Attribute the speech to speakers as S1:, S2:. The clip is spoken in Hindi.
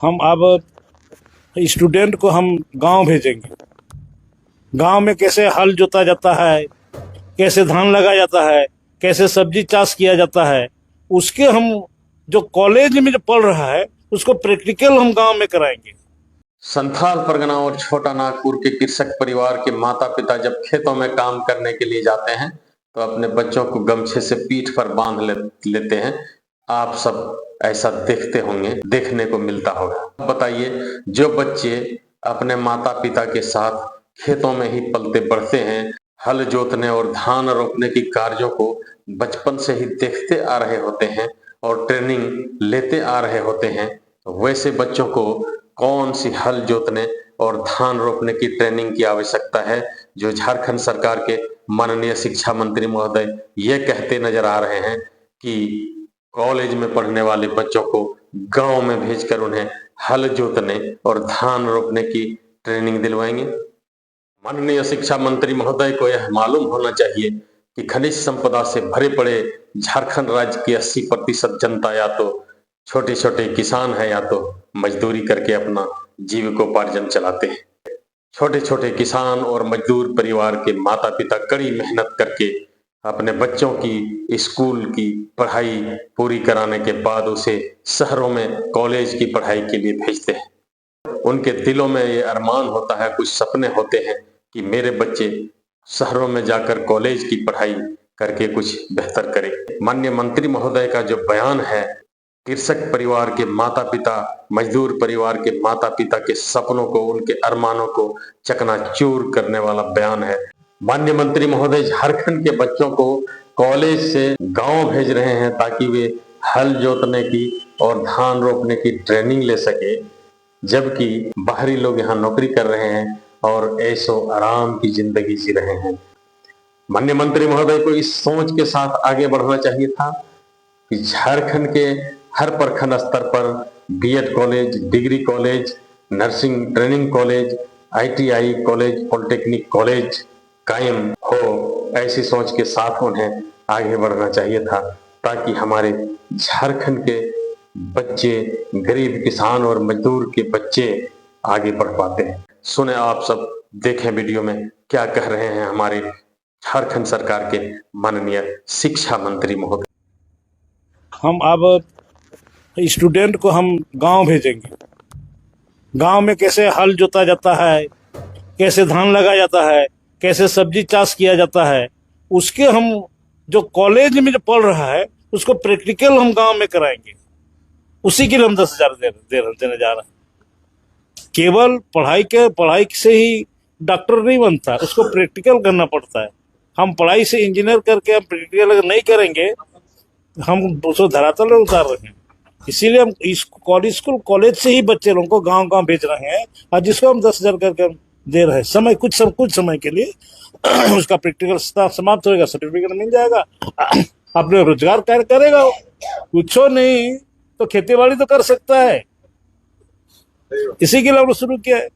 S1: हम अब स्टूडेंट को हम गांव भेजेंगे। गांव में कैसे हल जोता जाता है, कैसे धान लगाया जाता है, कैसे सब्जी चाष किया जाता है, उसके हम जो कॉलेज में जो पढ़ रहा है उसको प्रैक्टिकल हम गांव में कराएंगे।
S2: संथाल परगना और छोटा नागपुर के कृषक परिवार के माता पिता जब खेतों में काम करने के लिए जाते हैं तो अपने बच्चों को गमछे से पीठ पर बांध लेते हैं। आप सब ऐसा देखते होंगे, देखने को मिलता होगा। बताइए, जो बच्चे अपने माता पिता के साथ खेतों में ही पलते बढ़ते हैं, हल जोतने और धान रोपने की कार्यों को बचपन से ही देखते आ रहे होते हैं और ट्रेनिंग लेते आ रहे होते हैं, वैसे बच्चों को कौन सी हल जोतने और धान रोपने की ट्रेनिंग की आवश्यकता है, जो झारखंड सरकार के माननीय शिक्षा मंत्री महोदय ये कहते नजर आ रहे हैं कि कॉलेज में पढ़ने वाले बच्चों को गांव में भेजकर उन्हें हल जोतने और धान रोपने की ट्रेनिंग दिलवाएंगे। माननीय शिक्षा मंत्री महोदय को यह मालूम होना चाहिए कि खनिज संपदा से भरे पड़े झारखंड राज्य की 80% जनता या तो छोटे छोटे किसान है या तो मजदूरी करके अपना जीविकोपार्जन चलाते हैं। छोटे छोटे किसान और मजदूर परिवार के माता पिता कड़ी मेहनत करके अपने बच्चों की स्कूल की पढ़ाई पूरी कराने के बाद उसे शहरों में कॉलेज की पढ़ाई के लिए भेजते हैं। उनके दिलों में ये अरमान होता है, कुछ सपने होते हैं कि मेरे बच्चे शहरों में जाकर कॉलेज की पढ़ाई करके कुछ बेहतर करें। माननीय मंत्री महोदय का जो बयान है, कृषक परिवार के माता पिता, मजदूर परिवार के माता पिता के सपनों को, उनके अरमानों को चकनाचूर करने वाला बयान है। माननीय मंत्री महोदय झारखंड के बच्चों को कॉलेज से गांव भेज रहे हैं ताकि वे हल जोतने की और धान रोपने की ट्रेनिंग ले सके, जबकि बाहरी लोग यहाँ नौकरी कर रहे हैं और ऐशो आराम की जिंदगी जी रहे हैं। माननीय मंत्री महोदय को इस सोच के साथ आगे बढ़ना चाहिए था कि झारखंड के हर प्रखंड स्तर पर BEd college, degree college, nursing training college, ITI college, polytechnic college कायम हो। ऐसी सोच के साथ उन्हें आगे बढ़ना चाहिए था ताकि हमारे झारखंड के बच्चे, गरीब किसान और मजदूर के बच्चे आगे बढ़ पाते हैं। सुने, आप सब देखें वीडियो में क्या कह रहे हैं हमारे झारखंड सरकार के माननीय शिक्षा मंत्री महोदय।
S1: हम अब स्टूडेंट को हम गांव भेजेंगे। गांव में कैसे हल जोता जाता है, कैसे धान लगाया जाता है, कैसे सब्जी चाष किया जाता है, उसके हम जो कॉलेज में जो पढ़ रहा है उसको प्रैक्टिकल हम गांव में कराएंगे। उसी के लिए हम 10,000 देने जा रहे हैं। केवल पढ़ाई से ही डॉक्टर नहीं बनता, उसको प्रैक्टिकल करना पड़ता है। हम पढ़ाई से इंजीनियर करके हम प्रैक्टिकल अगर नहीं करेंगे, हम उसको धरातल में उतार रहे हैं। इसीलिए हम स्कूल कॉलेज से ही बच्चे लोगों को गांव गांव भेज रहे हैं और जिसको हम 10,000 करके दे रहे हैं। समय कुछ समय के लिए उसका प्रैक्टिकल समाप्त होगा, सर्टिफिकेट मिल जाएगा, अपने रोजगार कार्य करेगा। कुछ नहीं तो खेती बाड़ी तो कर सकता है। इसी के लिए हमने शुरू किया है।